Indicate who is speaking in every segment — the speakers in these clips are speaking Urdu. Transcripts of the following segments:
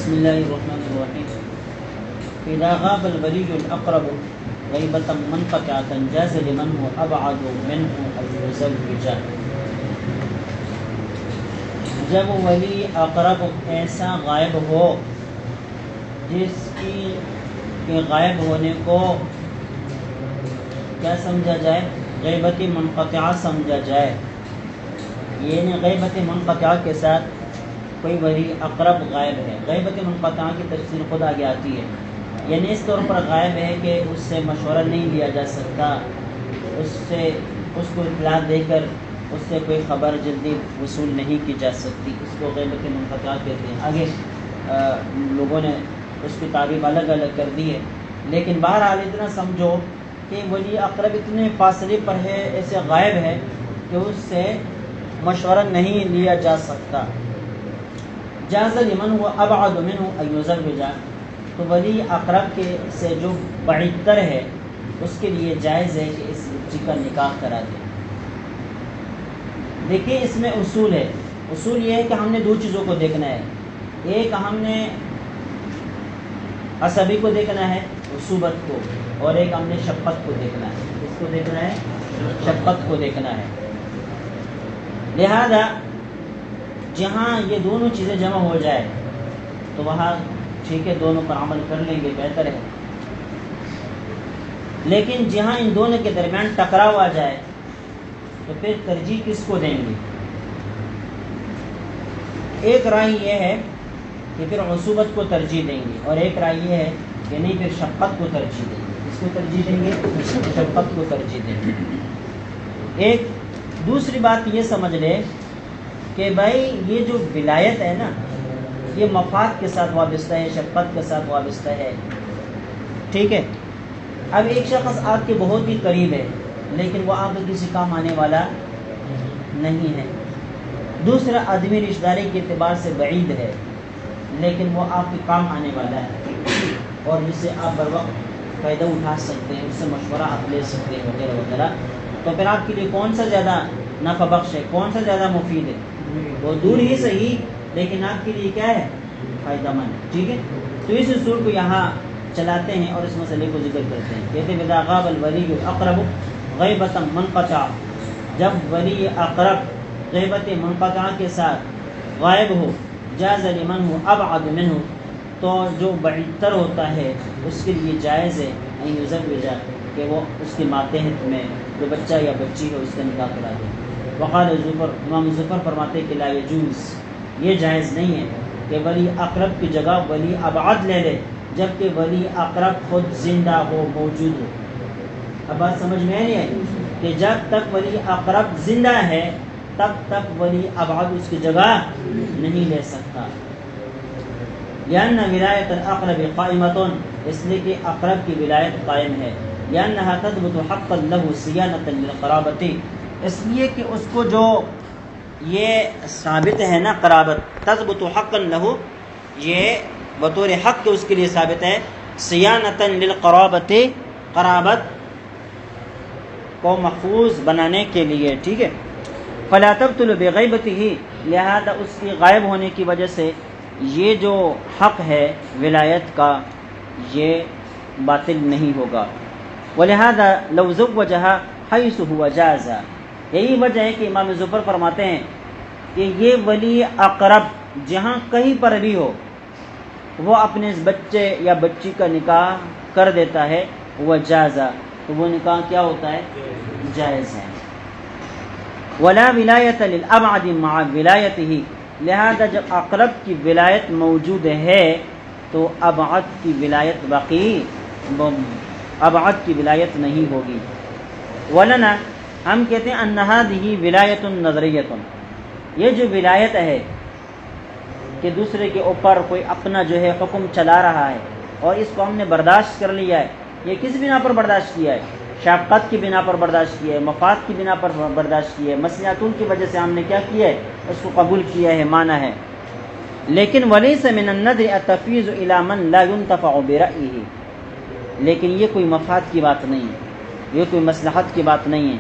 Speaker 1: بسم اللہ الرحمن الرحیم. اذا غاب الولی الاقرب غیبة منقطعة جاز لمن هو ابعد منه ان یزوجہ. جب ولی اقرب ایسا غائب ہو جس کی کے غائب ہونے کو کیا سمجھا جائے؟ غیبت منقطعہ سمجھا جائے. یعنی غیبت منقطعہ کے ساتھ کوئی ولی اقرب غائب ہے. غیبت منقطعہ کی تفسیر خود آگے آتی ہے. یعنی اس طور پر غائب ہے کہ اس سے مشورہ نہیں لیا جا سکتا، اس کو اطلاع دے کر اس سے کوئی خبر جلدی وصول نہیں کی جا سکتی. اس کو غیبت منقطعہ کہتے ہیں. آگے لوگوں نے اس کی تعریف الگ الگ کر دی ہے، لیکن بہرحال اتنا سمجھو کہ ولی اقرب اتنے فاصلے پر ہے، ایسے غائب ہے کہ اس سے مشورہ نہیں لیا جا سکتا. جاز لمن هو ابعد منه ان یزوجہ، تو ولی اقرب کے سے جو بعید تر ہے اس کے لیے جائز ہے کہ اس بچی کا نکاح کرا دے. دیکھیے اس میں اصول ہے. اصول یہ ہے کہ ہم نے دو چیزوں کو دیکھنا ہے. ایک ہم نے عصبی کو دیکھنا ہے، عصوبت کو، اور ایک ہم نے شفقت کو دیکھنا ہے. کس کو دیکھنا ہے؟ شفقت کو دیکھنا ہے. لہذا جہاں یہ دونوں چیزیں جمع ہو جائے تو وہاں ٹھیک ہے، دونوں پر عمل کر لیں گے، بہتر ہے. لیکن جہاں ان دونوں کے درمیان ٹکراؤ آ جائے تو پھر ترجیح کس کو دیں گے؟ ایک رائے یہ ہے کہ پھر عصوبت کو ترجیح دیں گے، اور ایک رائے یہ ہے کہ نہیں، پھر شفقت کو ترجیح دیں گے. کس کو ترجیح دیں گے؟ شفقت کو ترجیح دیں گے. ایک دوسری بات یہ سمجھ لے کہ بھائی یہ جو ولایت ہے نا، یہ مفاد کے ساتھ وابستہ ہے، شفقت کے ساتھ وابستہ ہے. ٹھیک ہے. اب ایک شخص آپ کے بہت ہی قریب ہے لیکن وہ آپ کے کسی کام آنے والا نہیں ہے. دوسرا آدمی رشتہ داری کے اعتبار سے بعید ہے لیکن وہ آپ کے کام آنے والا ہے اور جس سے آپ بر وقت فائدہ اٹھا سکتے ہیں، اس سے مشورہ آپ لے سکتے ہیں وغیرہ وغیرہ. تو پھر آپ کے لیے کون سا زیادہ نفع بخش ہے، کون سا زیادہ مفید ہے؟ وہ دور ہی صحیح لیکن آپ کے لیے کیا ہے؟ فائدہ مند ہے. ٹھیک ہے. تو اس اصول کو یہاں چلاتے ہیں اور اس مسئلے کو ذکر کرتے ہیں. کہتے ہیں اذا غاب الولی الاقرب غیبۃ منقطعہ، جب ولی اقرب غیبت منقطعہ کے ساتھ غائب ہو، جاز لمن هو ابعد منه، تو جو بعید تر ہوتا ہے اس کے لیے جائز ہے ان یزوجہ، کہ وہ اس کے ماتحت میں جو بچہ یا بچی ہے اس کا نکاح کرا دے. وقال زفر، امام زفر فرماتے کہ لا یجوز، یہ جائز نہیں ہے کہ ولی اقرب کی جگہ ولی ابعد لے لے جبکہ ولی اقرب خود زندہ ہو، موجود ہو. اب بات سمجھ میں نہیں آئی کہ جب تک ولی اقرب زندہ ہے تب تک ولی ابعد اس کی جگہ نہیں لے سکتا. لأن ولایت الاقرب قائمۃ، اس لیے کہ اقرب کی ولایت قائم ہے. لأنها تثبت حقا له صيانة للقرابة، اس لیے کہ اس کو جو یہ ثابت ہے نا قرابت، تثبت حقا له، یہ بطور حق کے اس کے لیے ثابت ہے. صیانة للقرابة، قرابت کو محفوظ بنانے کے لیے. ٹھیک ہے. فلا تبطل بغیبته، لہذا اس کی غائب ہونے کی وجہ سے یہ جو حق ہے ولایت کا یہ باطل نہیں ہوگا. ولہذا لو زوجها حيث هو جاز، یہی وجہ ہے کہ امام ظفر فرماتے ہیں کہ یہ ولی اقرب جہاں کہیں پر بھی ہو وہ اپنے بچے یا بچی کا نکاح کر دیتا ہے. وہ جازا، تو وہ نکاح کیا ہوتا ہے؟ جائز ہے. ولا ولایت للابعد مع ولایته، لہذا جب اقرب کی ولایت موجود ہے تو ابعد کی ولایت باقی، ابعد کی ولایت نہیں ہوگی. ولنا، ہم کہتے ہیں ان هذه ولایت نظریۃ، یہ جو ولایت ہے کہ دوسرے کے اوپر کوئی اپنا جو ہے حکم چلا رہا ہے اور اس کو ہم نے برداشت کر لیا ہے. یہ کس بنا پر برداشت کیا ہے؟ شفقت کی بنا پر برداشت کیا ہے، مفاد کی بنا پر برداشت کیا ہے، مصلحتوں کی وجہ سے ہم نے کیا کیا ہے؟ اس کو قبول کیا ہے، مانا ہے. لیکن ولیس من النذر التفویض الی من لا ينتفع برأیہ، لیکن یہ کوئی مفاد کی بات نہیں ہے، یہ کوئی مصلحت کی بات نہیں ہے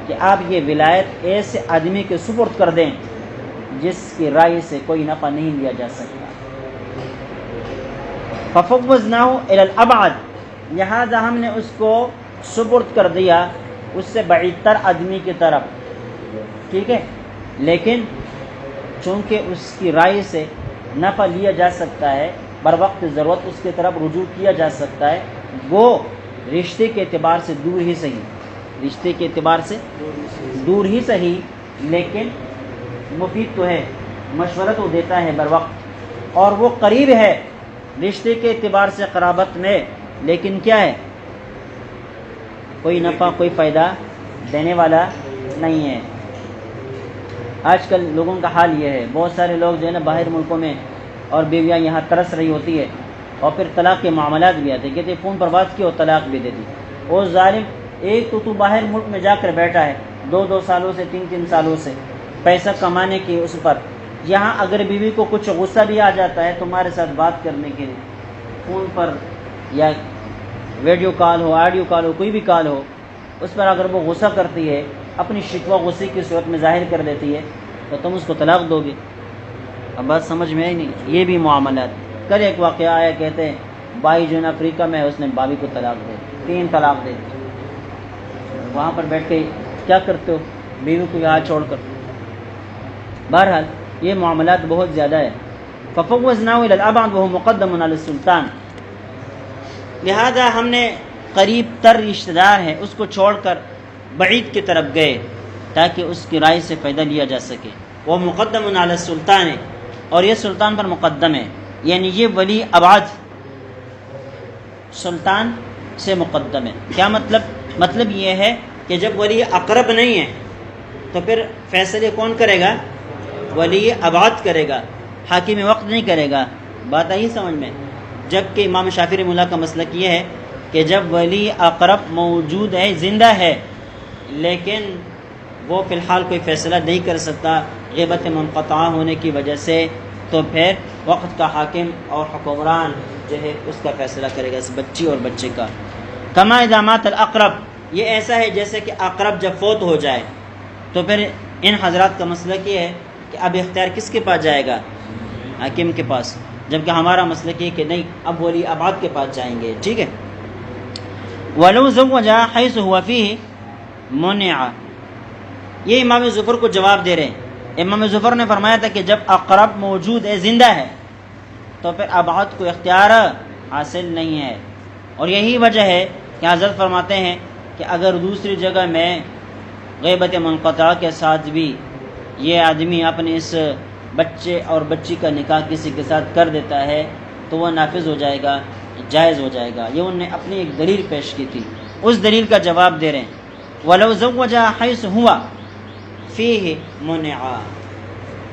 Speaker 1: کہ آپ یہ ولایت ایسے آدمی کے سپرد کر دیں جس کی رائے سے کوئی نفع نہیں لیا جا سکتا. ففوضناه الی الابعد، لہذا ہم نے اس کو سپرد کر دیا اس سے بعید تر آدمی کی طرف، ٹھیک ہے، لیکن چونکہ اس کی رائے سے نفع لیا جا سکتا ہے، بر وقت ضرورت اس کی طرف رجوع کیا جا سکتا ہے، وہ رشتے کے اعتبار سے دور ہی صحیح، رشتے کے اعتبار سے دور ہی صحیح، لیکن مفید تو ہے، مشورہ تو دیتا ہے بر وقت، اور وہ قریب ہے رشتے کے اعتبار سے قرابت میں، لیکن کیا ہے، کوئی نفع کوئی فائدہ دینے والا نہیں ہے۔ آج کل لوگوں کا حال یہ ہے، بہت سارے لوگ جو ہے نا باہر ملکوں میں، اور بیویاں یہاں ترس رہی ہوتی ہے، اور پھر طلاق کے معاملات بھی آتے ہیں، کہتے ہیں فون پر بات کی اور طلاق بھی دے دی۔ وہ ظالم، ایک تو باہر ملک میں جا کر بیٹھا ہے 2 سالوں سے 3 سالوں سے پیسہ کمانے کی اس پر، یہاں اگر بیوی کو کچھ غصہ بھی آ جاتا ہے تمہارے ساتھ بات کرنے کے لیے، فون پر یا ویڈیو کال ہو، آڈیو کال ہو، کوئی بھی کال ہو، اس پر اگر وہ غصہ کرتی ہے، اپنی شکوہ غصے کی صورت میں ظاہر کر دیتی ہے، تو تم اس کو طلاق دو گے؟ اب بات سمجھ میں آئی نہیں؟ یہ بھی معاملات۔ کل ایک واقعہ آیا، کہتے ہیں بھائی جو ہے نا افریقہ میں ہے، اس نے بھابھی کو طلاق دے، 3 طلاق دے دی۔ وہاں پر بیٹھ کے کیا کرتے ہو بیوی کو یہاں چھوڑ کر؟ بہرحال یہ معاملات بہت زیادہ ہے۔ ففوضناه الى الابعد وهو مقدم على السلطان، لہذا ہم نے قریب تر رشتہ دار ہے اس کو چھوڑ کر بعید کی طرف گئے تاکہ اس کی رائے سے فائدہ لیا جا سکے۔ وہ مقدم علی السلطان ہے، اور یہ سلطان پر مقدم ہے، یعنی یہ ولی ابعد سلطان سے مقدم ہے۔ کیا مطلب؟ مطلب یہ ہے کہ جب ولی اقرب نہیں ہے تو پھر فیصلے کون کرے گا؟ ولی ابعد کرے گا، حاکم وقت نہیں کرے گا۔ بات آئی سمجھ میں؟ جبکہ امام شافعی رحمہ اللہ کا مسلک یہ ہے کہ جب ولی اقرب موجود ہے، زندہ ہے، لیکن وہ فی الحال کوئی فیصلہ نہیں کر سکتا غیبت منقطع ہونے کی وجہ سے، تو پھر وقت کا حاکم اور حکمران جو ہے اس کا فیصلہ کرے گا، اس بچی اور بچے کا۔ کما اذا مات الاقرب، یہ ایسا ہے جیسے کہ اقرب جب فوت ہو جائے تو پھر ان حضرات کا مسلک یہ ہے کہ اب اختیار کس کے پاس جائے گا؟ حاکم کے پاس، جبکہ ہمارا مسلک یہ کہ نہیں، اب ولی ابعد کے پاس جائیں گے، ٹھیک ہے۔ وَلَوْ زَوَّجَ حَيْثُ هُوَ فِيهِ مُنِعَ، یہ امام ظفر کو جواب دے رہے ہیں۔ امام ظفر نے فرمایا تھا کہ جب اقرب موجود ہے، زندہ ہے، تو پھر ابعد کو اختیار حاصل نہیں ہے، اور یہی وجہ ہے کہ حضرت فرماتے ہیں کہ اگر دوسری جگہ میں غیبت منقطع کے ساتھ بھی یہ آدمی اپنے اس بچے اور بچی کا نکاح کسی کے ساتھ کر دیتا ہے تو وہ نافذ ہو جائے گا، جائز ہو جائے گا۔ یہ انہوں نے اپنی ایک دلیل پیش کی تھی، اس دلیل کا جواب دے رہے ہیں۔ وَلَوْ زَوَّجَ حَيْثُ هُوَ فِيهِ مُنِعَ،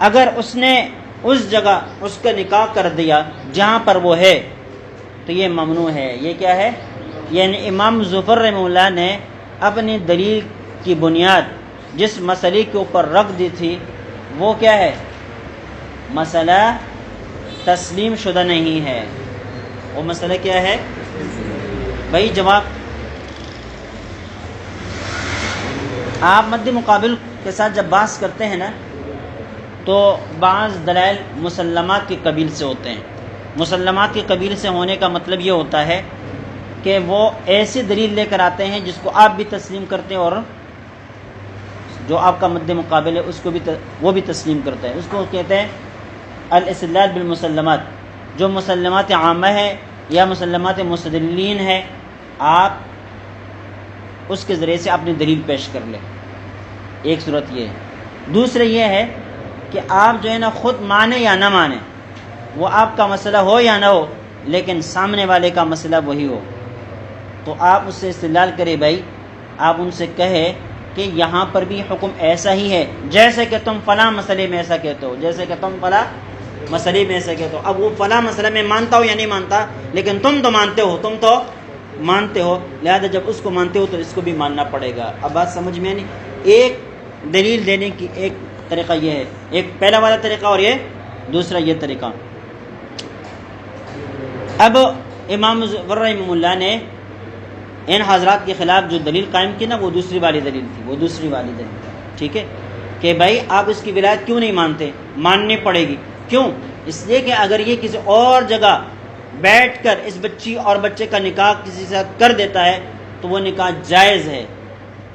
Speaker 1: اگر اس نے اس جگہ اس کا نکاح کر دیا جہاں پر وہ ہے تو یہ ممنوع ہے۔ یہ کیا ہے؟ یعنی امام ظفر رحمہ اللہ نے اپنی دلیل کی بنیاد جس مسئلے کے اوپر رکھ دی تھی وہ کیا ہے؟ مسئلہ تسلیم شدہ نہیں ہے۔ وہ مسئلہ کیا ہے بھائی؟ جواب آپ مد مقابل کے ساتھ جب بحث کرتے ہیں نا تو بعض دلائل مسلمات کے قبیل سے ہوتے ہیں۔ مسلمات کے قبیل سے ہونے کا مطلب یہ ہوتا ہے کہ وہ ایسی دلیل لے کر آتے ہیں جس کو آپ بھی تسلیم کرتے ہیں اور جو آپ کا مد مقابل ہے اس کو بھی وہ بھی تسلیم کرتا ہے۔ اس کو کہتے ہیں الاستدلال بالمسلمات۔ جو مسلمات عامہ ہے یا مسلمات مستدلین ہے، آپ اس کے ذریعے سے اپنی دلیل پیش کر لیں، ایک صورت یہ ہے۔ دوسرے یہ ہے کہ آپ جو ہے نا خود مانے یا نہ مانے، وہ آپ کا مسئلہ ہو یا نہ ہو، لیکن سامنے والے کا مسئلہ وہی ہو، تو آپ اس سے استدلال کریں۔ بھائی آپ ان سے کہے کہ یہاں پر بھی حکم ایسا ہی ہے جیسے کہ تم فلاں مسئلے میں ایسا کہتے ہو، جیسے کہ تم فلاں مسئلے میں ایسا کہتے ہو۔ اب وہ فلاں مسئلہ میں مانتا ہو یا نہیں مانتا، لیکن تم تو مانتے ہو، تم تو مانتے ہو، لہذا جب اس کو مانتے ہو تو اس کو بھی ماننا پڑے گا۔ اب بات سمجھ میں نہیں؟ ایک دلیل دینے کی ایک طریقہ یہ ہے، ایک پہلا والا طریقہ، اور یہ دوسرا یہ طریقہ۔ اب امام ظفر رحمہ اللہ نے ان حضرات کے خلاف جو دلیل قائم کی نا وہ دوسری والی دلیل تھی، وہ دوسری والی دلیل، ٹھیک ہے، کہ بھائی آپ اس کی ولایت کیوں نہیں مانتے؟ ماننی پڑے گی۔ کیوں؟ اس لیے کہ اگر یہ کسی اور جگہ بیٹھ کر اس بچی اور بچے کا نکاح کسی سے کر دیتا ہے تو وہ نکاح جائز ہے.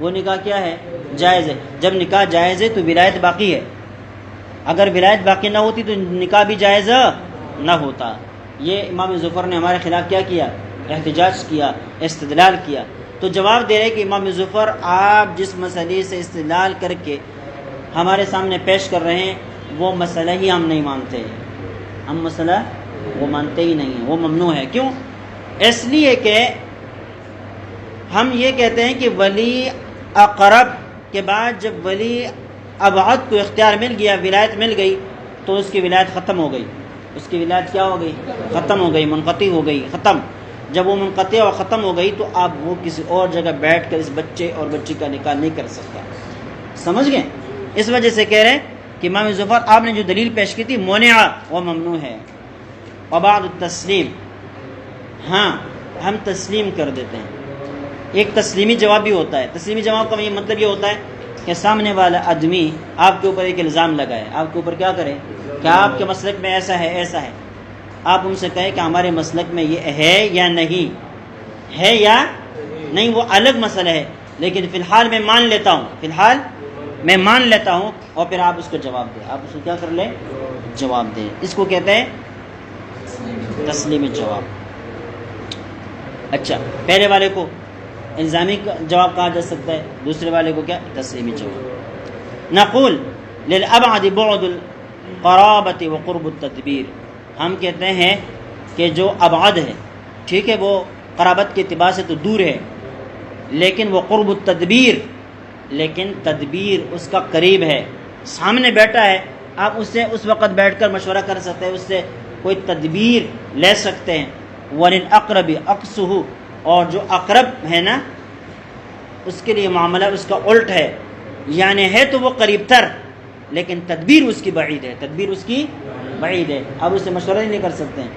Speaker 1: وہ نکاح کیا ہے؟ جائز ہے. جب نکاح جائز ہے تو ولایت باقی ہے. اگر ولایت باقی نہ ہوتی تو نکاح بھی جائز نہ ہوتا. یہ امام ظفر نے ہمارے خلاف کیا کیا؟ احتجاج کیا، استدلال کیا. تو جواب دے رہے کہ امام ظفر آپ جس مسئلے سے استدلال کر کے ہمارے سامنے پیش کر رہے ہیں وہ مسئلہ ہی ہم نہیں مانتے. ہم مسئلہ وہ مانتے ہی نہیں ہیں، وہ ممنوع ہے. کیوں؟ اس لیے کہ ہم یہ کہتے ہیں کہ ولی اقرب کے بعد جب ولی ابعد کو اختیار مل گیا، ولایت مل گئی، تو اس کی ولایت ختم ہو گئی. اس کی ولایت کیا ہو گئی؟ ختم ہو گئی، منقطع ہو گئی، ختم. جب وہ منقطع اور ختم ہو گئی تو اب وہ کسی اور جگہ بیٹھ کر اس بچے اور بچی کا نکاح نہیں کر سکتا. سمجھ گئے؟ اس وجہ سے کہہ رہے ہیں کہ امام ظفر آپ نے جو دلیل پیش کی تھی منع، وہ ممنوع ہے. وبعد التسلیم، ہاں ہم تسلیم کر دیتے ہیں. ایک تسلیمی جواب بھی ہوتا ہے. تسلیمی جواب کا مطلب یہ ہوتا ہے کہ سامنے والا آدمی آپ کے اوپر ایک الزام لگائے، آپ کے اوپر کیا کرے کہ آپ کے مسلک میں ایسا ہے ایسا ہے. آپ ان سے کہیں کہ ہمارے مسلک میں یہ ہے یا نہیں ہے یا نہیں، وہ الگ مسئلہ ہے، لیکن فی الحال میں مان لیتا ہوں، فی الحال میں مان لیتا ہوں. اور پھر آپ اس کو جواب دیں، آپ اس کو کیا کر لیں؟ جواب دیں. اس کو کہتے ہیں تسلیمی جواب. اچھا، پہلے والے کو الزامی جواب کہا جا سکتا ہے، دوسرے والے کو کیا؟ تسلیمی جواب. نقول للابعد بعد القرابۃ وقرب التدبیر، ہم کہتے ہیں کہ جو ابعد ہے، ٹھیک ہے، وہ قرابت کے اعتبار سے تو دور ہے، لیکن وہ قرب التدبیر، لیکن تدبیر اس کا قریب ہے، سامنے بیٹھا ہے. آپ اس سے اس وقت بیٹھ کر مشورہ کر سکتے ہیں، اس سے کوئی تدبیر لے سکتے ہیں. وللأقرب اقصہ، اور جو اقرب ہے نا اس کے لیے معاملہ اس کا الٹ ہے، یعنی ہے تو وہ قریب تر لیکن تدبیر اس کی بعید ہے، تدبیر اس کی بعید ہے. اب اسے مشورہ نہیں کر سکتے ہیں.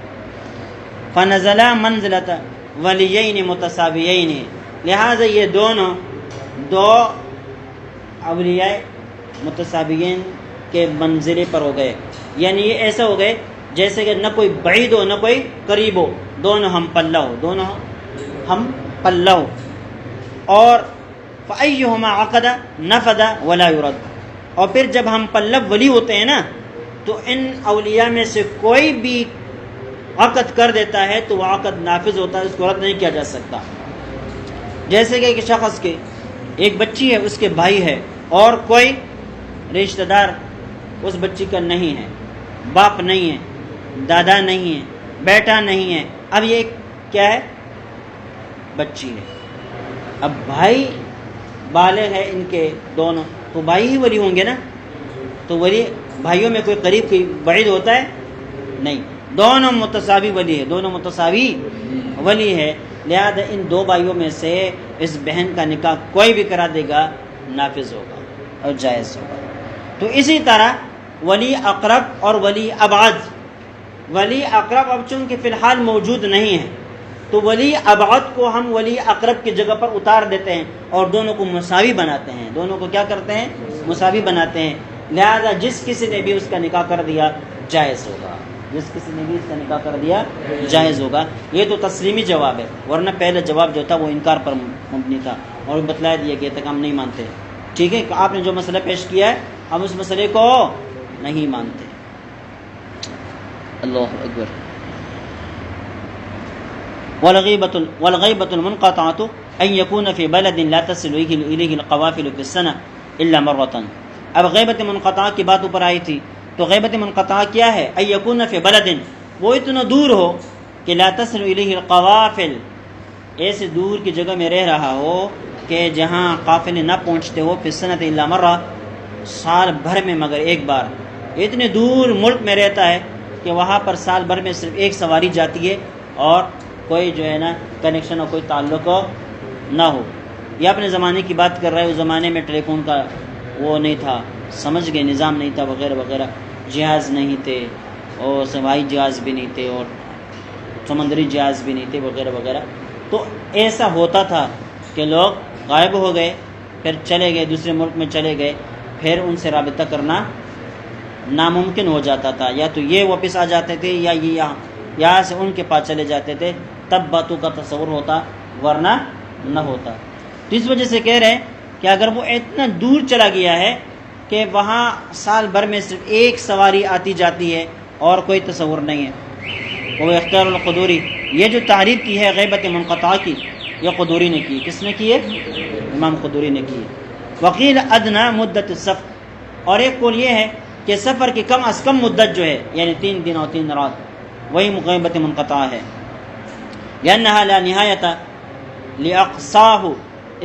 Speaker 1: فنزلا منزلۃ ولیین متساویین، لہذا یہ دونوں دو اولیاء متساویین کے منزلے پر ہو گئے. یعنی یہ ایسا ہو گئے جیسے کہ نہ کوئی بعید ہو نہ کوئی قریب ہو، دونوں ہم پلہ ہو، دونوں ہم پلہ ہو. اور فأیہما عقد نفذ ولا يرد، اور پھر جب ہم پلب ولی ہوتے ہیں نا تو ان اولیاء میں سے کوئی بھی عقد کر دیتا ہے تو وہ عقد نافذ ہوتا ہے، اس کو رد نہیں کیا جا سکتا. جیسے کہ ایک شخص کے ایک بچی ہے، اس کے بھائی ہے، اور کوئی رشتہ دار اس بچی کا نہیں ہے، باپ نہیں ہے، دادا نہیں ہے، بیٹا نہیں ہے. اب یہ کیا ہے؟ بچی ہے. اب بھائی بالغ ہے ان کے دونوں، تو بھائی ہی ولی ہوں گے نا. تو ولی بھائیوں میں کوئی قریب کوئی بعید ہوتا ہے؟ نہیں، دونوں متساوی ولی ہے، دونوں متساوی ولی ہے. لہذا ان دو بھائیوں میں سے اس بہن کا نکاح کوئی بھی کرا دے گا نافذ ہوگا اور جائز ہوگا. تو اسی طرح ولی اقرب اور ولی ابعد، ولی اقرب اب چونکہ فی الحال موجود نہیں ہے تو ولی ابعد کو ہم ولی اقرب کی جگہ پر اتار دیتے ہیں اور دونوں کو مساوی بناتے ہیں. دونوں کو کیا کرتے ہیں؟ مساوی بناتے ہیں. لہذا جس کسی نے بھی اس کا نکاح کر دیا جائز ہوگا، جس کسی نے بھی اس کا نکاح کر دیا جائز ہوگا. یہ تو تسلیمی جواب ہے، ورنہ پہلا جواب جو تھا وہ انکار پر مبنی تھا اور بتلایا دیا گیا تھا کہ ہم نہیں مانتے. ٹھیک ہے، آپ نے جو مسئلہ پیش کیا ہے ہم اس مسئلے کو نہیں مانتے. اللہ اکبر. والغیبۃ المنقطعۃ ان یکون فی بلد لا تصل الیہ القوافل فی السنہ الا مرۃ. اب غیبت منقطعہ کی بات اوپر آئی تھی، تو غیبت منقطعہ کیا ہے؟ ان یکون فی بلد، وہ اتنا دور ہو کہ لا تصل الیہ القوافل، ایسے دور کی جگہ میں رہ رہا ہو کہ جہاں قافلے نہ پہنچتے ہو، فی السنۃ الا مرۃ، سال بھر میں مگر ایک بار. اتنے دور ملک میں رہتا ہے کہ وہاں پر سال بھر میں صرف ایک سواری جاتی ہے اور کوئی جو ہے نا کنیکشن اور کوئی تعلق نہ ہو. یہ اپنے زمانے کی بات کر رہا ہے، اس زمانے میں ٹیلی فون کا وہ نہیں تھا، سمجھ گئے، نظام نہیں تھا وغیرہ وغیرہ، جہاز نہیں تھے اور ہوائی جہاز بھی نہیں تھے اور سمندری جہاز بھی نہیں تھے وغیرہ وغیرہ. تو ایسا ہوتا تھا کہ لوگ غائب ہو گئے، پھر چلے گئے دوسرے ملک میں چلے گئے، پھر ان سے رابطہ کرنا ناممکن ہو جاتا تھا. یا تو یہ واپس آ جاتے تھے یا یہ یہاں سے ان کے پاس چلے جاتے تھے، تب باتوں کا تصور ہوتا ورنہ نہ ہوتا۔ تو اس وجہ سے کہہ رہے ہیں کہ اگر وہ اتنا دور چلا گیا ہے کہ وہاں سال بھر میں صرف ایک سواری آتی جاتی ہے اور کوئی تصور نہیں ہے۔ وہ اختیار القدوری، یہ جو تعریف کی ہے غیبت منقطع کی، یہ قدوری نے کی۔ کس نے کی ہے؟ امام قدوری نے کی ہے۔ وقیل ادنا مدت السفر، اور ایک قول یہ ہے کہ سفر کی کم از کم مدت جو ہے یعنی 3 دن اور 3 رات، وہی غیبت منقطع ہے۔ لأنها لا نہایت لأقصاہ،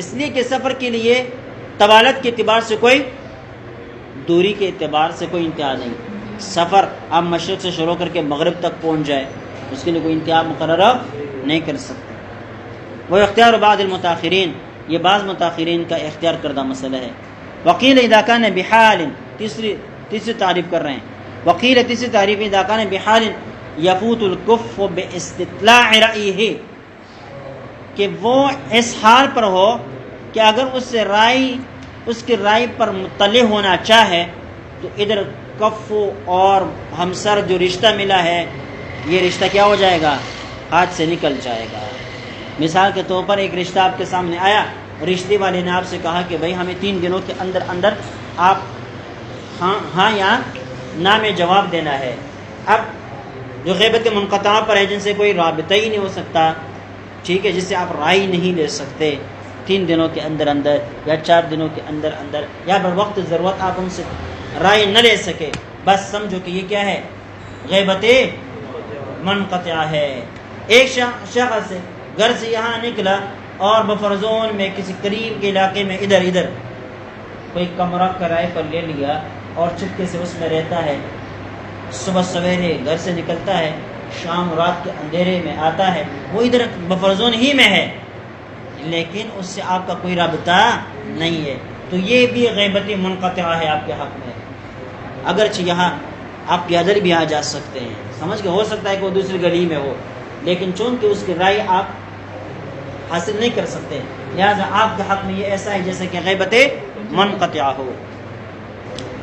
Speaker 1: اس لیے کہ سفر کے لیے طوالت کے اعتبار سے کوئی، دوری کے اعتبار سے کوئی انتہا نہیں۔ سفر آپ مشرق سے شروع کر کے مغرب تک پہنچ جائے، اس کے لیے کوئی انتہا مقررہ نہیں کر سکتے۔ وہ اختیار بعض المتاخرین، یہ بعض متاخرین کا اختیار کردہ مسئلہ ہے۔ وقیل اذا کان بحال، تیسری تعریف کر رہے ہیں۔ وقیل تیسری تعریف اذا کان بحال یفوت الکف باستطلاع رأیہ، کہ وہ اس حال پر ہو کہ اگر اس کی رائے پر مطلع ہونا چاہے تو ادھر کف اور ہمسر جو رشتہ ملا ہے، یہ رشتہ کیا ہو جائے گا؟ ہاتھ سے نکل جائے گا۔ مثال کے طور پر ایک رشتہ آپ کے سامنے آیا، رشتے والے نے آپ سے کہا کہ بھائی ہمیں 3 دنوں کے اندر اندر آپ ہاں یا نہ میں جواب دینا ہے۔ اب جو غیبت منقطع پر ہے، جن سے کوئی رابطہ ہی نہیں ہو سکتا، ٹھیک ہے، جس سے آپ رائے نہیں لے سکتے 3 دنوں کے اندر اندر یا 4 دنوں کے اندر اندر، یا بر وقت ضرورت آپ ان سے رائے نہ لے سکے، بس سمجھو کہ یہ کیا ہے؟ غیبت منقطع ہے۔ ایک شخص گھر سے یہاں نکلا اور بفرزون میں کسی قریب کے علاقے میں ادھر کوئی کمرہ کرائے پر لے لیا اور چپکے سے اس میں رہتا ہے، صبح سویرے گھر سے نکلتا ہے، شام رات کے اندھیرے میں آتا ہے، وہ ادھر بفرزون ہی میں ہے، لیکن اس سے آپ کا کوئی رابطہ نہیں ہے، تو یہ بھی غیبت منقطع ہے آپ کے حق میں۔ اگرچہ یہاں آپ کے ادھر بھی آ جا سکتے ہیں، سمجھ کے ہو سکتا ہے کہ وہ دوسری گلی میں ہو، لیکن چونکہ اس کی رائے آپ حاصل نہیں کر سکتے، لہذا آپ کے حق میں یہ ایسا ہے جیسے کہ غیبت منقطع ہو۔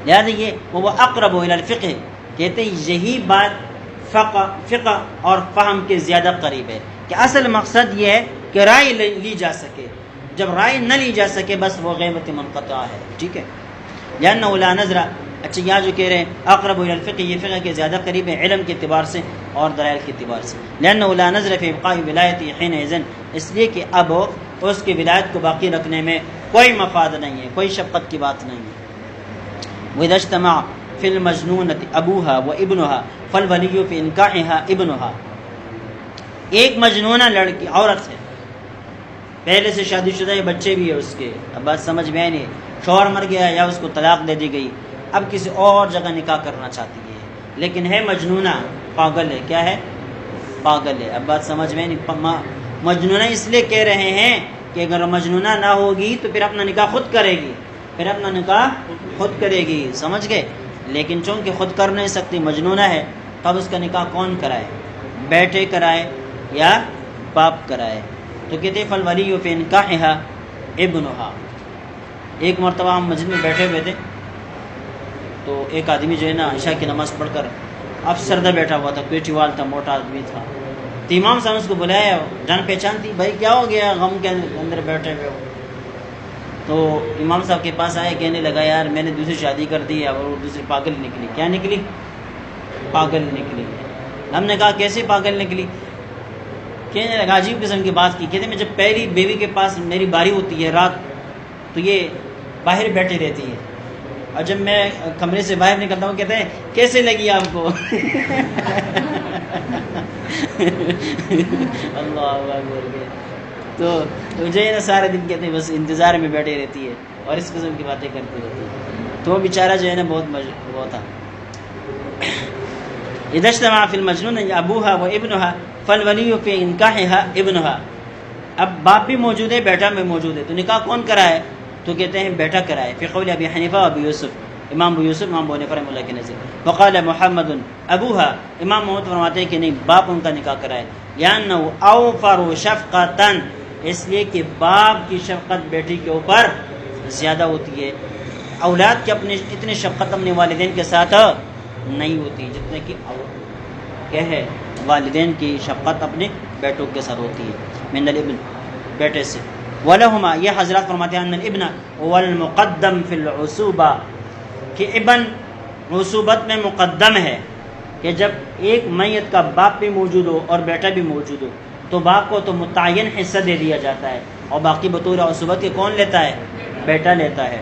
Speaker 1: لہذا یہ وہ اقرب الی الفقہ، کہتے ہیں یہی بات فقہ اور فہم کے زیادہ قریب ہے، کہ اصل مقصد یہ ہے کہ رائے لی جا سکے، جب رائے نہ لی جا سکے بس وہ غیبت منقطع ہے، ٹھیک ہے۔ لأنه لا نظر، اچھا یہاں جو کہہ رہے ہیں اقرب الی الفقہ، یہ فقہ کے زیادہ قریب ہے علم کے اعتبار سے اور دلائل کے اعتبار سے۔ لأنه لا نظر في ابقاء ولایته حينئذ، اس لیے کہ اب اس کی ولایت کو باقی رکھنے میں کوئی مفاد نہیں ہے، کوئی شفقت کی بات نہیں ہے۔ وإذا اجتمع في المجنونة أبوها وابنها فالولي في إنكاحها ابنها، ایک مجنونہ لڑکی عورت ہے، پہلے سے شادی شدہ ہے، بچے بھی ہے اس کے، اب بات سمجھ میں نہیں، شوہر مر گیا یا اس کو طلاق دے دی گئی، اب کسی اور جگہ نکاح کرنا چاہتی ہے، لیکن ہے مجنونہ، پاگل ہے، کیا ہے؟ پاگل ہے۔ اب بات سمجھ میں نہیں، مجنونہ اس لیے کہہ رہے ہیں کہ اگر مجنونہ نہ ہوگی تو پھر اپنا نکاح خود کرے گی، خود کرے گی، سمجھ گئے، لیکن چونکہ خود کر نہیں سکتی، مجنونہ ہے، تب اس کا نکاح کون کرائے؟ بیٹے کرائے یا باپ کرائے؟ تو کہتے فالولی فی انکاحها ابنها۔ ایک مرتبہ ہم مسجد میں بیٹھے ہوئے تھے، تو ایک آدمی جو ہے نا عشاء کی نماز پڑھ کر افسردہ بیٹھا ہوا تھا، پیٹھی وال تھا، موٹا آدمی تھا، تو امام صاحب اس کو بلایا، جان پہچان تھی، بھائی کیا ہو گیا غم کے اندر بیٹھے ہوئے ہو؟ تو امام صاحب کے پاس آئے، کہنے لگا یار میں نے دوسری شادی کر دی اور وہ دوسری پاگل نکلی۔ کیا نکلی؟ پاگل نکلی۔ ہم نے کہا کیسے پاگل نکلی؟ کہنے لگا عجیب قسم کی بات کی، کہتے میں جب پہلی بیوی کے پاس میری باری ہوتی ہے رات، تو یہ باہر بیٹھی رہتی ہے، اور جب میں کمرے سے باہر نکلتا ہوں کہتے ہیں کیسے لگی آپ کو؟ اللہ اکبر۔ تو جو ہے نا سارے دن کہتے ہیں بس انتظار میں بیٹھی رہتی ہے اور اس قسم کی باتیں کرتی رہتی ہے، تو وہ بیچارہ جو ہے نا بہت وہ تھا۔ اذا اجتمع في المجنون ابوها وابنها فالولي في انكاحها ابنها، اب باپ بھی موجود ہے، بیٹا بھی موجود ہے، تو نکاح کون کرائے؟ تو کہتے ہیں بیٹا کرائے۔ فی قول ابی حنیفہ و ابی یوسف، امام ابو یوسف امام ابو حنیفہ رحمۃ اللہ کے نزدیک۔ وقال محمد ابوها، امام محمد فرماتے ہیں کہ نہیں، باپ ان کا نکاح کرائے، لأنه اوفر شفقۃ، اس لیے کہ باپ کی شفقت بیٹی کے اوپر زیادہ ہوتی ہے، اولاد کے اپنے اتنے شفقت اپنے والدین کے ساتھ نہیں ہوتی جتنے کہ کیا ہے والدین کی شفقت اپنے بیٹوں کے ساتھ ہوتی ہے من الابن بیٹے سے. ولہما یہ حضرات فرماتے ہیں ان الابن والمقدم فی العصوبہ کہ ابن عصوبت میں مقدم ہے کہ جب ایک میت کا باپ بھی موجود ہو اور بیٹا بھی موجود ہو تو باپ کو تو متعین حصہ دے دیا جاتا ہے اور باقی بطور عصوبت کے کون لیتا ہے؟ بیٹا لیتا ہے.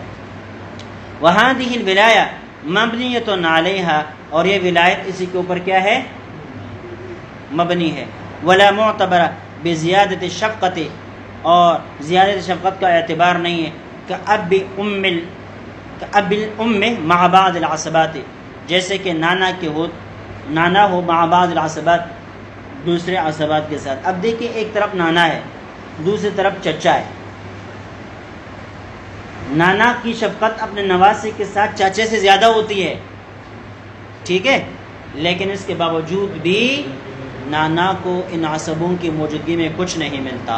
Speaker 1: وہذہ الولایہ مبنیۃ علیہا اور یہ ولایت اسی کے اوپر کیا ہے؟ مبنی ہے. ولا معتبر بزیادت الشفقت اور زیادت شفقت کا اعتبار نہیں ہے کأب الام مع بعض العصبات جیسے کہ نانا ہو مع بعض العصبات دوسرے عصبات کے ساتھ. اب دیکھیں ایک طرف نانا ہے دوسری طرف چچا ہے. نانا کی شفقت اپنے نواسے کے ساتھ چاچے سے زیادہ ہوتی ہے ٹھیک ہے لیکن اس کے باوجود بھی نانا کو ان عصبوں کی موجودگی میں کچھ نہیں ملتا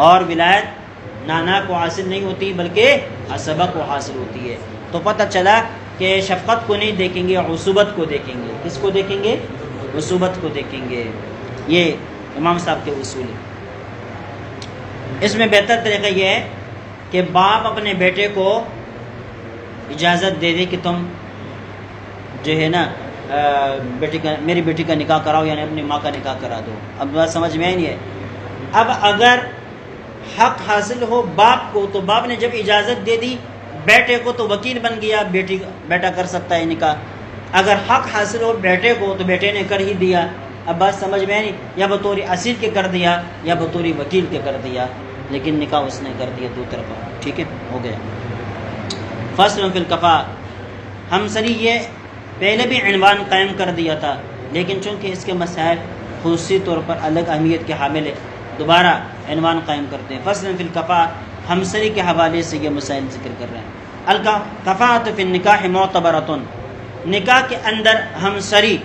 Speaker 1: اور ولایت نانا کو حاصل نہیں ہوتی بلکہ عصبہ کو حاصل ہوتی ہے. تو پتہ چلا کہ شفقت کو نہیں دیکھیں گے عصوبت کو دیکھیں گے. کس کو دیکھیں گے؟ عصوبت کو دیکھیں گے. یہ امام صاحب کے اصول ہے. اس میں بہتر طریقہ یہ ہے کہ باپ اپنے بیٹے کو اجازت دے دے کہ تم جو ہے نا میری بیٹی کا نکاح کراؤ یعنی اپنی ماں کا نکاح کرا دو. اب بات سمجھ میں آئی نہیں ہے. اب اگر حق حاصل ہو باپ کو تو باپ نے جب اجازت دے دی بیٹے کو تو وکیل بن گیا بیٹا کر سکتا ہے نکاح. اگر حق حاصل ہو بیٹے کو تو بیٹے نے کر ہی دیا. اب بات سمجھ میں نہیں یا بطور اصیل کے کر دیا یا بطور وکیل کے کر دیا لیکن نکاح اس نے کر دیا دو طرفہ ٹھیک ہے ہو گیا. فصل فی الکفاء ہمسری یہ پہلے بھی عنوان قائم کر دیا تھا لیکن چونکہ اس کے مسائل خصوصی طور پر الگ اہمیت کے حامل ہے دوبارہ عنوان قائم کرتے ہیں. فصل فی الکفاء ہمسری کے حوالے سے یہ مسائل ذکر کر رہے ہیں. الکفاءۃ فی النکاح معتبرۃ نکاح کے اندر ہمسری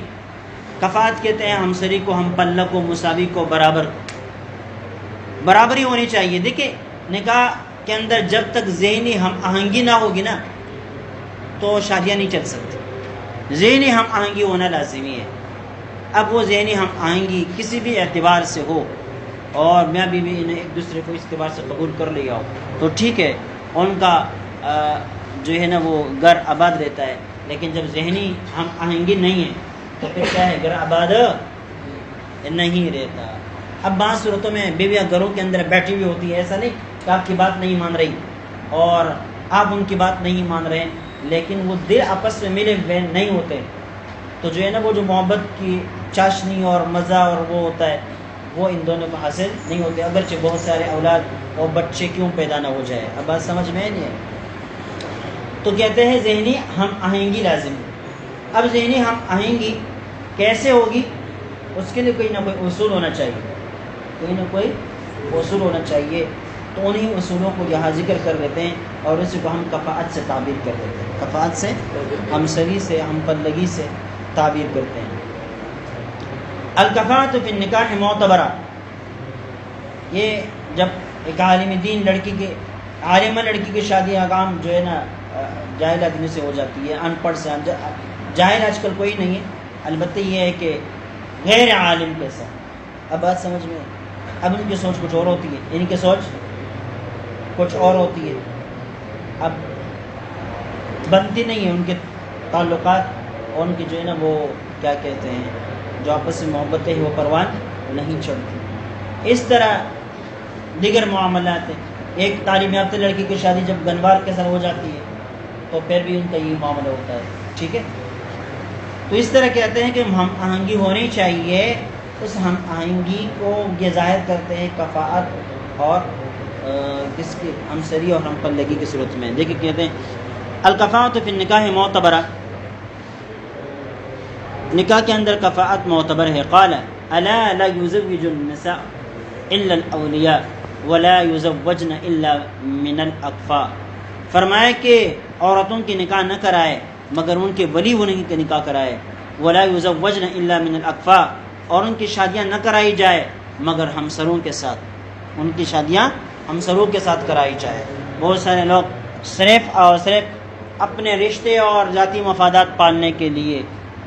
Speaker 1: کفاءت کہتے ہیں ہمسری کو ہم پلہ کو مساوی کو برابری ہونی چاہیے. دیکھیں نکاح کے اندر جب تک ذہنی ہم آہنگی نہ ہوگی نا تو شادیاں نہیں چل سکتی. ذہنی ہم آہنگی ہونا لازمی ہے. اب وہ ذہنی ہم آہنگی کسی بھی اعتبار سے ہو اور میں بھی انہیں ایک دوسرے کو اس اعتبار سے قبول کر لیا ہو تو ٹھیک ہے ان کا جو ہے نا وہ گھر آباد رہتا ہے لیکن جب ذہنی ہم آہنگی نہیں ہے تو پھر کیا ہے گھر آباد نہیں رہتا. اب بعض صورتوں میں بیویاں گھروں کے اندر بیٹھی ہوئی ہوتی ہے ایسا نہیں کہ آپ کی بات نہیں مان رہی اور آپ ان کی بات نہیں مان رہے لیکن وہ دل آپس میں ملے ہوئے نہیں ہوتے تو جو ہے نا وہ جو محبت کی چاشنی اور مزہ اور وہ ہوتا ہے وہ ان دونوں کو حاصل نہیں ہوتے اگرچہ بہت سارے اولاد اور بچے کیوں پیدا نہ ہو جائے. اب بات سمجھ میں نہیں ہے. تو کہتے ہیں ذہنی ہم آہنگی لازم ہے. اب ذہنی ہم آہنگی کیسے ہوگی اس کے لیے کوئی نہ کوئی اصول ہونا چاہیے تو انہیں اصولوں کو یہاں ذکر کر لیتے ہیں اور اسی کو ہم کفاءت سے تعبیر کر دیتے ہیں. کفاءت سے ہمسری سے ہم پلگی سے تعبیر کرتے ہیں. الکفاءۃ فی النکاح معتبرہ یہ جب ایک عالم دین عالمہ لڑکی کی شادی احکام جو ہے نا جاہل آدمی سے ہو جاتی ہے ان پڑھ سے جاہل آج کل کوئی نہیں ہے البتہ یہ ہے کہ غیر عالم کے ساتھ. اب بات سمجھ میں اب ان کی سوچ کچھ اور ہوتی ہے ان کی سوچ کچھ اور ہوتی ہے. اب بنتی نہیں ہے ان کے تعلقات اور ان کی جو ہے نا وہ کیا کہتے ہیں جو آپس میں محبتیں ہیں وہ پروان نہیں چڑھتی. اس طرح دیگر معاملات ہیں. ایک تعلیم یافتہ لڑکی کی شادی جب گنوار کے ساتھ ہو جاتی ہے تو پھر بھی ان کا یہ معاملہ ہوتا ہے ٹھیک ہے. تو اس طرح کہتے ہیں کہ ہم آہنگی ہونی چاہیے. اس ہم آہنگی کو یہ ظاہر کرتے ہیں کفاءت اور کس کی ہمسری اور ہم پلگی کی صورت میں. دیکھیں کہتے ہیں الکفاءۃ فی النکاح معتبرہ نکاح کے اندر کفاءت معتبر ہے. قال الا لا یزوج النساء الا الاولیاء ولا یزوجن الا من الاکفاء. فرمایا کہ عورتوں کی نکاح نہ کرائے مگر ان کے ولی انہیں کے نکاح کرائے. ولا یزوجن الا من الاکفاء اور ان کی شادیاں نہ کرائی جائے مگر ہمسروں کے ساتھ. ان کی شادیاں ہمسروں کے ساتھ کرائی جائے. بہت سارے لوگ صرف اور صرف اپنے رشتے اور ذاتی مفادات پالنے کے لیے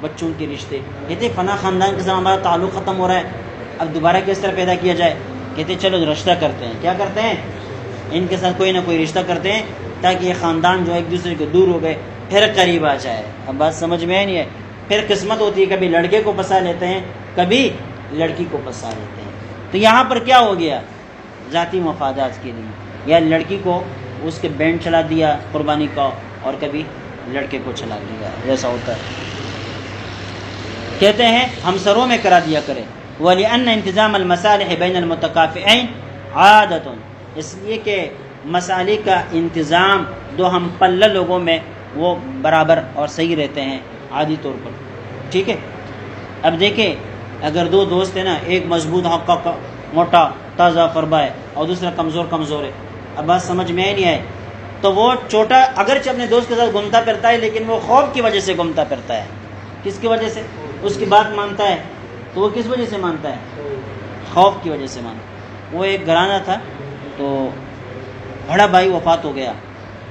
Speaker 1: بچوں کے رشتے. کہتے فلاں خاندان کے ساتھ ہمارا تعلق ختم ہو رہا ہے, اب دوبارہ کس طرح پیدا کیا جائے؟ کہتے چلو رشتہ کرتے ہیں. کیا کرتے ہیں؟ ان کے ساتھ کوئی نہ کوئی رشتہ کرتے ہیں تاکہ یہ خاندان جو ایک دوسرے کے دور ہو گئے پھر قریب آ جائے. اب بات سمجھ میں نہیں ہے. پھر قسمت ہوتی ہے, کبھی لڑکے کو پسا لیتے ہیں, کبھی لڑکی کو پسا لیتے ہیں. تو یہاں پر کیا ہو گیا؟ ذاتی مفادات کے لیے, یا لڑکی کو اس کے بینڈ چلا دیا قربانی کا, اور کبھی لڑکے کو چلا دیا. ایسا ہوتا ہے. کہتے ہیں ہم سروں میں کرا دیا کرے. وَلِأَنَّ انتظام المصالح بین المتکافئین عادۃ, اس لیے کہ مصالح کا انتظام دو ہم پلہ لوگوں میں وہ برابر اور صحیح رہتے ہیں عادی طور پر. ٹھیک ہے. اب دیکھیں اگر دو دوست ہیں نا, ایک مضبوط حق کا موٹا تازہ فربا ہے اور دوسرا کمزور ہے, اب بات سمجھ میں ہی نہیں آئے, تو وہ چھوٹا اگرچہ اپنے دوست کے ساتھ گھومتا پھرتا ہے لیکن وہ خوف کی وجہ سے گھومتا پھرتا ہے. کس کی وجہ سے؟ اس کی بات مانتا ہے تو وہ کس وجہ سے مانتا ہے؟ خوف کی وجہ سے مانتا ہے. وہ ایک گھرانہ تھا, تو بڑا بھائی وفات ہو گیا,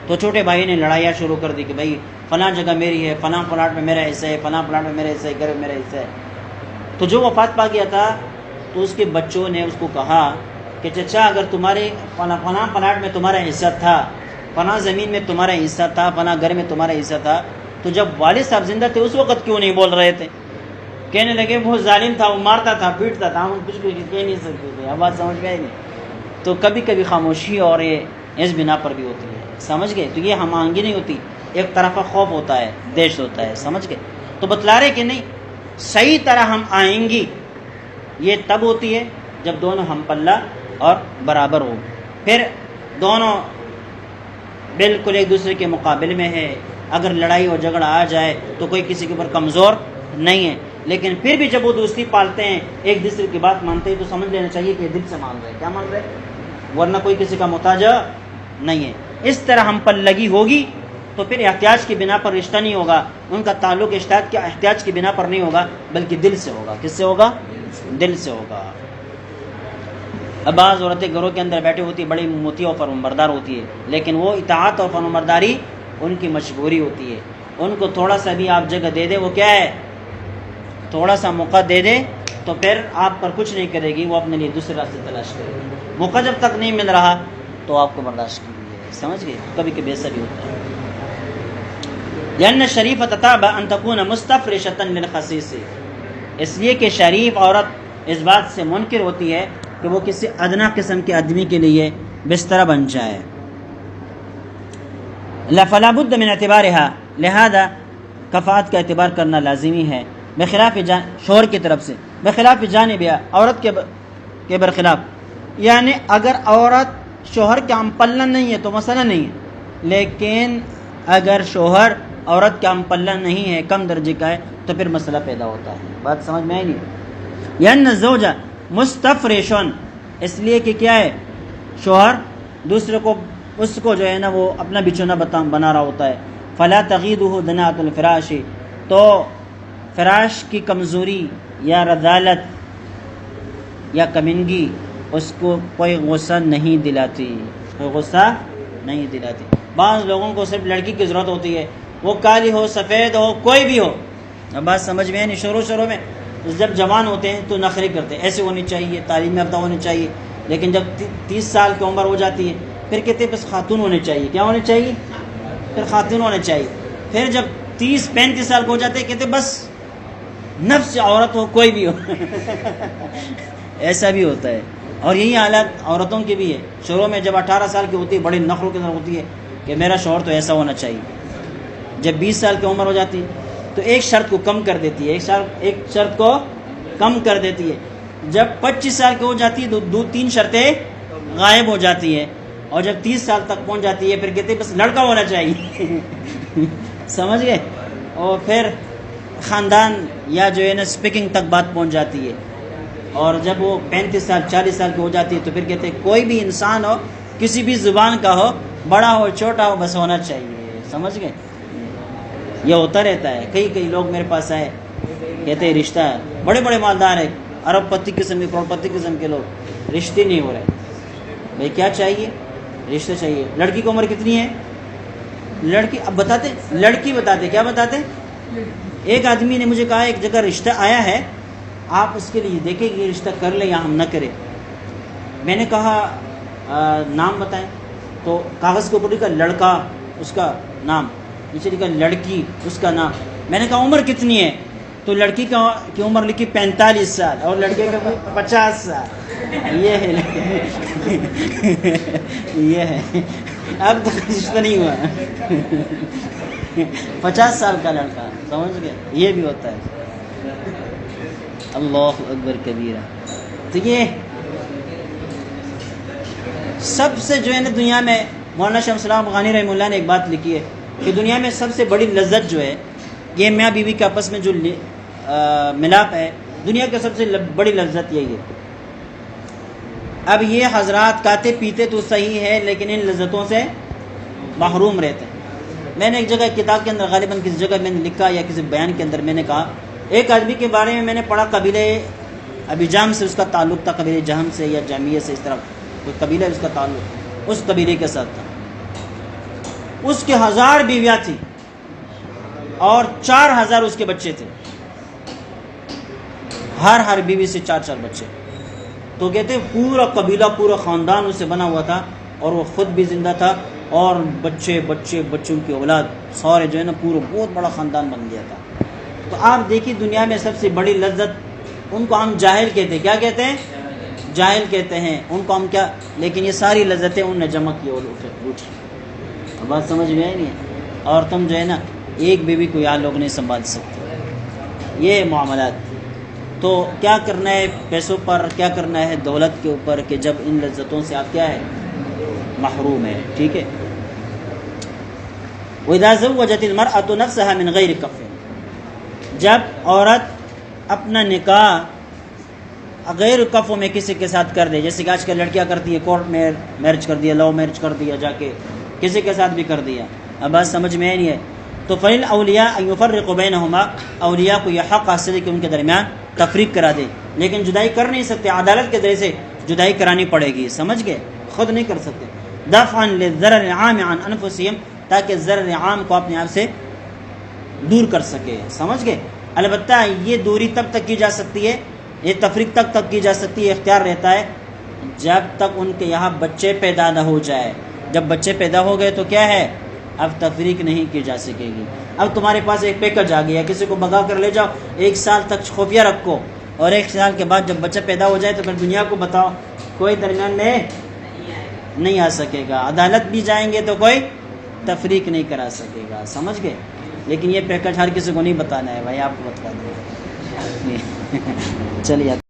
Speaker 1: تو چھوٹے بھائی نے لڑائیاں شروع کر دی کہ بھائی فلاں جگہ میری ہے, فلاں پلاٹ میں میرا حصہ ہے, فلاں پلاٹ میں میرا حصہ ہے, گھر میں میرا حصہ ہے. تو جو وفات پا گیا تھا تو اس کے بچوں نے اس کو کہا کہ چچا اگر تمہارے فلاں پلاٹ میں تمہارا حصہ تھا, فلاں زمین میں تمہارا حصہ تھا, فلاں گھر میں تمہارا حصہ تھا, تو جب والد صاحب زندہ تھے اس وقت کیوں نہیں بول رہے تھے؟ کہنے لگے بہت ظالم تھا, وہ مارتا تھا, پیٹتا تھا, ہم کچھ بھی کہہ نہیں سکتے تھے. اب بات سمجھ گئے نہیں؟ تو کبھی کبھی خاموشی اور یہ اس بنا پر بھی ہوتی ہے. سمجھ گئے؟ تو یہ ہم آہنگی نہیں ہوتی, ایک طرفہ خوف ہوتا ہے, دیش ہوتا ہے. سمجھ گئے؟ تو بتلا رہے کہ نہیں, صحیح طرح ہم آہنگی یہ تب ہوتی ہے جب دونوں ہم پلہ اور برابر ہو. پھر دونوں بالکل ایک دوسرے کے مقابل میں ہے. اگر لڑائی اور جھگڑا آ جائے تو کوئی کسی کے اوپر کمزور نہیں ہے, لیکن پھر بھی جب وہ دوستی پالتے ہیں, ایک دوسرے کی بات مانتے ہیں, تو سمجھ لینا چاہیے کہ دل سے مان رہے. کیا مان رہے؟ ورنہ کوئی کسی کا محتاج نہیں ہے. اس طرح ہم پر لگی ہوگی تو پھر احتیاج کی بنا پر رشتہ نہیں ہوگا. ان کا تعلق احتیاج کی بنا پر نہیں ہوگا بلکہ دل سے ہوگا. کس سے ہوگا؟ دل سے ہوگا. اب بعض عورتیں گھروں کے اندر بیٹھی ہوتی, بڑی مطیع اور فرمانبردار ہوتی ہے, لیکن وہ اطاعت اور فرمانبرداری ان کی مجبوری ہوتی ہے. ان کو تھوڑا سا بھی آپ جگہ دے دے, وہ کیا ہے, تھوڑا سا موقع دے دے تو پھر آپ پر کچھ نہیں کرے گی, وہ اپنے لیے دوسرے راستے تلاش کرے گی. موقع جب تک نہیں مل رہا تو آپ کو برداشت کیجیے. سمجھ گئے؟ کبھی کبھی ایسا بھی ہوتا ہے. لأن الشریف تتابع ان تکون مستفرشۃ للخسیس, اس لیے کہ شریف عورت اس بات سے منکر ہوتی ہے کہ وہ کسی ادنا قسم کے آدمی کے لیے بستر بن جائے. فلا بد من اعتبارها, لہذا کفاءت کا اعتبار کرنا لازمی ہے. بخلاف شوہر کی طرف سے, بخلاف جانبها, عورت کے برخلاف. یعنی اگر عورت شوہر کا ہم پلہ نہیں ہے تو مسئلہ نہیں ہے, لیکن اگر شوہر عورت کا ہم پلہ نہیں ہے, کم درجے کا ہے, تو پھر مسئلہ پیدا ہوتا ہے. بات سمجھ میں آئی نہیں؟ یعنی الزوج مستفرشن, اس لیے کہ کیا ہے, شوہر دوسرے کو اس کو جو ہے نا وہ اپنا بچھونا بنا رہا ہوتا ہے. فلا تغیدہ دناۃ الفراش, تو فراش کی کمزوری یا رذالت یا کمنگی اس کو کوئی غصہ نہیں دلاتی, کوئی غصہ نہیں دلاتی. بعض لوگوں کو صرف لڑکی کی ضرورت ہوتی ہے, وہ کالی ہو سفید ہو کوئی بھی ہو. اب بات سمجھ میں نہیں؟ شروع میں جب جوان ہوتے ہیں تو نخرے کرتے ہیں, ایسے ہونی چاہیے, تعلیم یافتہ ہونی چاہیے, لیکن جب 30 سال کی عمر ہو جاتی ہے پھر کہتے ہیں بس خاتون ہونے چاہیے. کیا ہونے چاہیے؟ پھر خاتون ہونے چاہیے. پھر جب 30-35 سال کے ہو جاتے ہیں کہتے ہیں بس نفس عورت ہو کوئی بھی ہو. ایسا بھی ہوتا ہے. اور یہی حالت عورتوں کی بھی ہے. شروع میں جب 18 سال کی ہوتی ہے بڑی نخروں کی طرح ہوتی ہے کہ میرا شوہر تو ایسا ہونا چاہیے. جب 20 سال کی عمر ہو جاتی ہے تو ایک شرط کو کم کر دیتی ہے, ایک شرط کو کم کر دیتی ہے. جب 25 سال کی ہو جاتی ہے تو 2-3 شرطیں غائب ہو جاتی ہے, اور جب 30 سال تک پہنچ جاتی ہے پھر کہتے ہیں بس لڑکا ہونا چاہیے. سمجھ گئے؟ اور پھر خاندان یا جو ہے نا اسپیکنگ تک بات پہنچ جاتی ہے. اور جب وہ 35 سال 40 سال کی ہو جاتی ہے تو پھر کہتے ہیں کوئی بھی انسان ہو, کسی بھی زبان کا ہو, بڑا ہو چھوٹا ہو, بس ہونا چاہیے. سمجھ گئے؟ یہ ہوتا رہتا ہے. کئی لوگ میرے پاس آئے کہتے ہیں رشتہ ہے, بڑے مالدار ہیں, ارب پتی قسم کے کروڑ پتی قسم کے لوگ, رشتے نہیں ہو رہے. بھائی کیا چاہیے؟ رشتہ چاہیے. لڑکی کی عمر کتنی ہے؟ لڑکی اب بتاتے, لڑکی بتاتے, کیا بتاتے؟ ایک آدمی نے مجھے کہا ایک جگہ رشتہ آیا ہے، آپ اس کے لیے دیکھیں کہ یہ رشتہ کر لیں یا ہم نہ کریں۔ میں نے کہا نام بتائیں، تو کاغذ کے اوپر لکھا لڑکا اس کا نام، نیچے لکھا لڑکی اس کا نام۔ میں نے کہا عمر کتنی ہے؟ تو لڑکی کی عمر لکھی 45 سال اور لڑکے کا 50 سال۔ یہ ہے یہ ہے، اب تو رشتہ نہیں ہوا۔ 50 سال کا لڑکا، سمجھ گئے؟ یہ بھی ہوتا ہے۔ اللہ اکبر کبیرہ۔ تو یہ سب سے جو ہے نا دنیا میں، مولانا شمس الحق افغانی رحمہ اللہ نے ایک بات لکھی ہے کہ دنیا میں سب سے بڑی لذت جو ہے یہ میاں بیوی کے آپس میں جو ملاپ ہے، دنیا کی سب سے بڑی لذت یہی ہے۔ اب یہ حضرات کھاتے پیتے تو صحیح ہے لیکن ان لذتوں سے محروم رہتے ہیں۔ میں نے ایک جگہ کتاب کے اندر، غالباً کسی جگہ میں نے لکھا یا کسی بیان کے اندر میں نے کہا، ایک آدمی کے بارے میں نے پڑھا قبیلے ابیجام سے اس کا تعلق تھا، قبیلے جہم سے یا جامیہ سے، اس طرح کوئی قبیلہ اس کا تعلق اس قبیلے کے ساتھ تھا۔ اس کے 1000 بیویاں تھیں اور 4000 اس کے بچے تھے، ہر بیوی سے 4 بچے۔ تو کہتے پورا قبیلہ، پورا خاندان اس سے بنا ہوا تھا اور وہ خود بھی زندہ تھا اور بچوں کی اولاد سارے جو ہے نا پورا بہت بڑا خاندان بن گیا تھا۔ تو آپ دیکھیے دنیا میں سب سے بڑی لذت، ان کو ہم جاہل کہتے ہیں، کیا کہتے ہیں؟ جاہل کہتے ہیں ان کو ہم کیا، لیکن یہ ساری لذتیں ان نے جمع کی اور اٹھی۔ اب بات سمجھ میں آئی نہیں؟ اور تم جو ہے نا ایک بیوی کو یہاں لوگ نہیں سنبھال سکتے، یہ معاملات۔ تو کیا کرنا ہے پیسوں پر، کیا کرنا ہے دولت کے اوپر کہ جب ان لذتوں سے آپ کیا ہے محروم ہے، ٹھیک ہے۔ وَإِذَا زَوَّجَتِ الْمَرْأَةُ نَفْسَهَا مِنْ غَيْرِ كَفٍ، جب عورت اپنا نکاح غیر کفوں میں کسی کے ساتھ کر دے، جیسے کہ آج کل لڑکیاں کرتی ہیں، کورٹ میں میرج کر دیا، لو میرج کر دیا، جا کے کسی کے ساتھ بھی کر دیا، اب بات سمجھ میں نہیں ہے، تو فَلِلْأَوْلِيَاءِ أَن يُفَرِّقُوا بَيْنَهُمَا، اولیاء کو یہ حق حاصل ہے کہ ان کے درمیان تفریق کرا دے، لیکن جدائی کر نہیں سکتے، عدالت کے ذریعے سے جدائی کرانی پڑے گی، سمجھ گئے؟ خود نہیں کر سکتے۔ دفعاً للضرر العام عن انفسهم، تاکہ ضرر عام کو اپنے آپ سے دور کر سکے، سمجھ گئے؟ البتہ یہ دوری تب تک کی جا سکتی ہے، یہ تفریق تک کی جا سکتی ہے، اختیار رہتا ہے جب تک ان کے یہاں بچے پیدا نہ ہو جائے۔ جب بچے پیدا ہو گئے تو کیا ہے، اب تفریق نہیں کی جا سکے گی۔ اب تمہارے پاس ایک پیکج آ گیا، کسی کو بگا کر لے جاؤ، 1 سال تک خفیہ رکھو، اور 1 سال کے بعد جب بچہ پیدا ہو جائے تو پھر دنیا کو بتاؤ، کوئی درمیان میں نہیں آ سکے گا، عدالت بھی جائیں گے تو کوئی تفریق نہیں کرا سکے گا، سمجھ گئے؟ لیکن یہ پیکج ہر کسی کو نہیں بتانا ہے بھائی، آپ کو بتا دیں۔ چلیے